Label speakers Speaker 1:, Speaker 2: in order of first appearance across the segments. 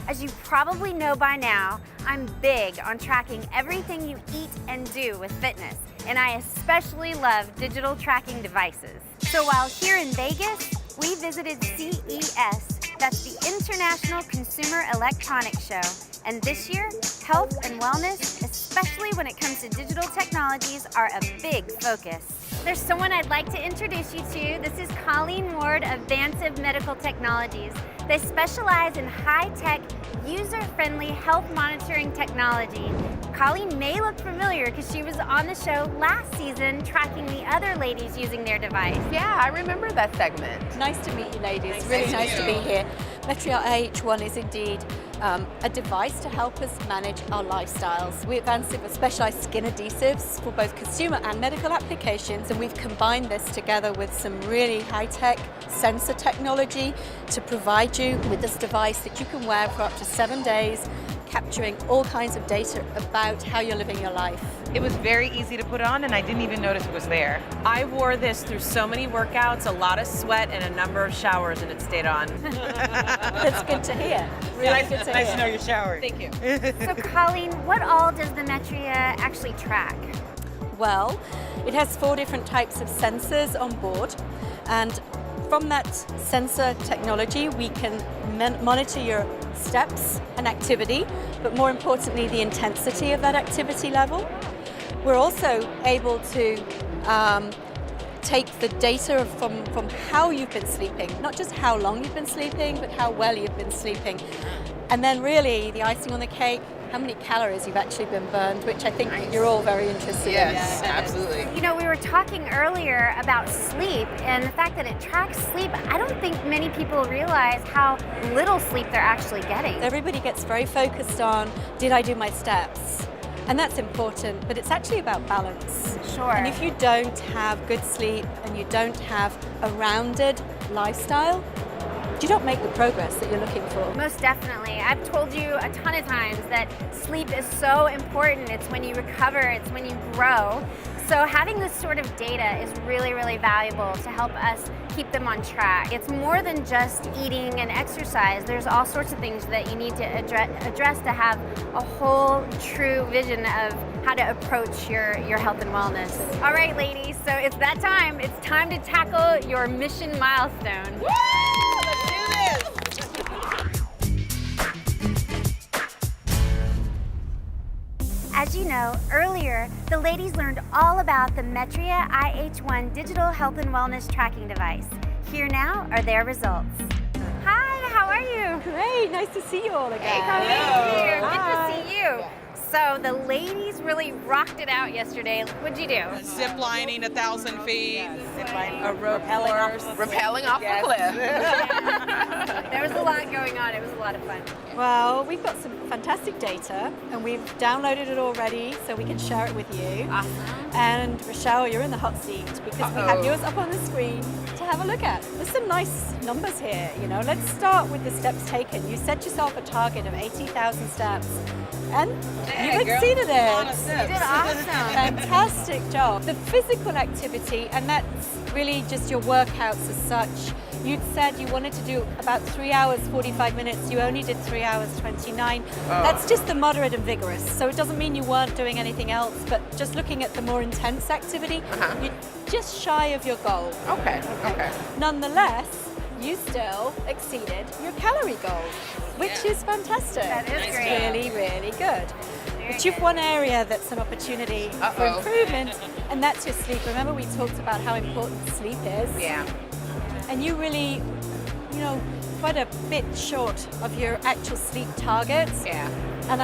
Speaker 1: As you probably know by now, I'm big on tracking everything you eat and do with fitness, and I especially love digital tracking devices. So while here in Vegas, we visited CES, that's the International Consumer Electronics Show. And this year, health and wellness, especially when it comes to digital technologies, are a big focus. There's someone I'd like to introduce you to. This is Colleen Ward of Vancive Medical Technologies. They specialize in high-tech, user-friendly health monitoring technology. Colleen may look familiar because she was on the show last season tracking the other ladies using their device.
Speaker 2: Yeah, I remember that segment.
Speaker 3: Nice to meet you, ladies. Really nice to be here. Metria IH1 is indeed a device to help us manage our lifestyles. We at Vancive have specialized skin adhesives for both consumer and medical applications, and we've combined this together with some really high-tech sensor technology to provide you with this device that you can wear for up to 7 days, capturing all kinds of data about how you're living your life.
Speaker 4: It was very easy to put on, and I didn't even notice it was there. I wore this through so many workouts, a lot of sweat, and a number of showers, and it stayed on.
Speaker 3: That's good to hear. Really good to hear.
Speaker 4: Nice to know you showered.
Speaker 3: Thank you.
Speaker 1: So Colleen, what all does the Metria actually track?
Speaker 3: Well, it has 4 different types of sensors on board, and from that sensor technology, we can monitor your steps and activity, but more importantly, the intensity of that activity level. We're also able to take the data from how you've been sleeping, not just how long you've been sleeping, but how well you've been sleeping. And then really, the icing on the cake, how many calories you've actually been burned, which I think you're all very interested in.
Speaker 2: Yes, absolutely.
Speaker 1: You know, we were talking earlier about sleep and the fact that it tracks sleep. I don't think many people realize how little sleep they're actually getting.
Speaker 3: Everybody gets very focused on, did I do my steps? And that's important, but it's actually about balance.
Speaker 1: Sure.
Speaker 3: And if you don't have good sleep and you don't have a rounded lifestyle, you don't make the progress that you're looking for.
Speaker 1: Most definitely. I've told you a ton of times that sleep is so important. It's when you recover, it's when you grow. So having this sort of data is really, really valuable to help us keep them on track. It's more than just eating and exercise. There's all sorts of things that you need to address to have a whole true vision of how to approach your health and wellness. All right, ladies, so it's that time. It's time to tackle your Mission Milestone.
Speaker 2: Woo! Let's do this!
Speaker 1: As you know, earlier, the ladies learned all about the Metria IH1 digital health and wellness tracking device. Here now are their results. Hi, how are you?
Speaker 3: Great, nice to see you all again.
Speaker 1: Hey, Colleen, good to see you. So the ladies really rocked it out yesterday. What'd you do?
Speaker 5: Zip lining 1,000 feet.
Speaker 4: A rope course.
Speaker 2: Rappelling off the cliff.
Speaker 1: There was a lot going on. It was a lot of fun.
Speaker 3: Well, we've got some fantastic data and we've downloaded it already so we can share it with you.
Speaker 1: Awesome.
Speaker 3: And Rochelle, you're in the hot seat because we have yours up on the screen to have a look at. There's some nice numbers here, you know. Let's start with the steps taken. You set yourself a target of 80,000 steps and you've exceeded it.
Speaker 1: You did awesome.
Speaker 3: Fantastic job. The physical activity, and that's really just your workouts as such. You'd said you wanted to do about 3 hours, 45 minutes. You only did 3 hours, 29. That's just the moderate and vigorous. So it doesn't mean you weren't doing anything else, but just looking at the more intense activity, you're just shy of your goal.
Speaker 2: Okay.
Speaker 3: Nonetheless, you still exceeded your calorie goal, which is fantastic.
Speaker 1: That is great.
Speaker 3: Really, really good. But you've one area that's an opportunity for improvement, and that's your sleep. Remember we talked about how important sleep is?
Speaker 2: Yeah.
Speaker 3: And you really, you know, quite a bit short of your actual sleep targets.
Speaker 2: Yeah.
Speaker 3: And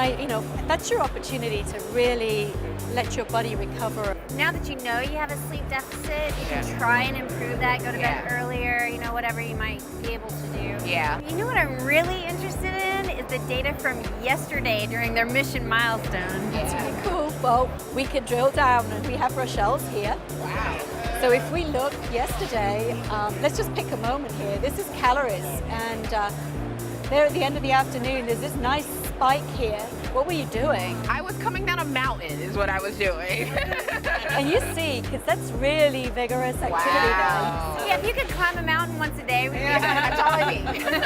Speaker 3: that's your opportunity to really let your body recover.
Speaker 1: Now that you know you have a sleep deficit, you can try and improve that, go to bed earlier, you know, whatever you might be able to do.
Speaker 2: Yeah.
Speaker 1: You know what I'm really interested in is the data from yesterday during their Mission Milestone.
Speaker 3: It's really cool. Well, we could drill down, and we have Rochelle's here.
Speaker 2: Wow.
Speaker 3: So if we look yesterday, let's just pick a moment here. This is calories, and there at the end of the afternoon, there's this nice spike here. What were you doing?
Speaker 2: I was coming down a mountain is what I was doing.
Speaker 3: And you see, because that's really vigorous activity
Speaker 2: Wow.
Speaker 1: Yeah, if you could climb a mountain once a day, we'd be
Speaker 2: That's all I need.
Speaker 3: then.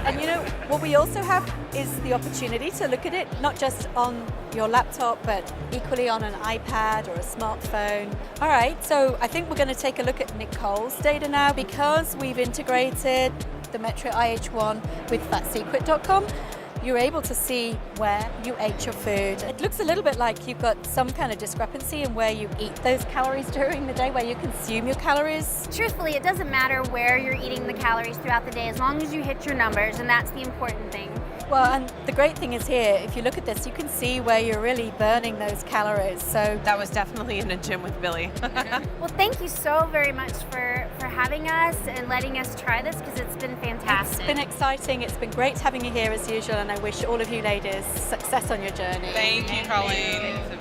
Speaker 3: And you know, what What we also have is the opportunity to look at it not just on your laptop, but equally on an iPad or a smartphone. All right, so I think we're going to take a look at Nicole's data now because we've integrated the Metria IH1 with fatsecret.com. You're able to see where you ate your food. It looks a little bit like you've got some kind of discrepancy in where you eat those calories during the day, where you consume your calories.
Speaker 1: Truthfully, it doesn't matter where you're eating the calories throughout the day as long as you hit your numbers, and that's the important thing.
Speaker 3: Well, and the great thing is here, if you look at this, you can see where you're really burning those calories. So
Speaker 4: That was definitely in a gym with Billy.
Speaker 1: Well, thank you so very much for having us and letting us try this because it's been fantastic.
Speaker 3: it's been exciting. It's been great having you here as usual, and I wish all of you ladies success on your journey.
Speaker 5: Thank you, Colleen.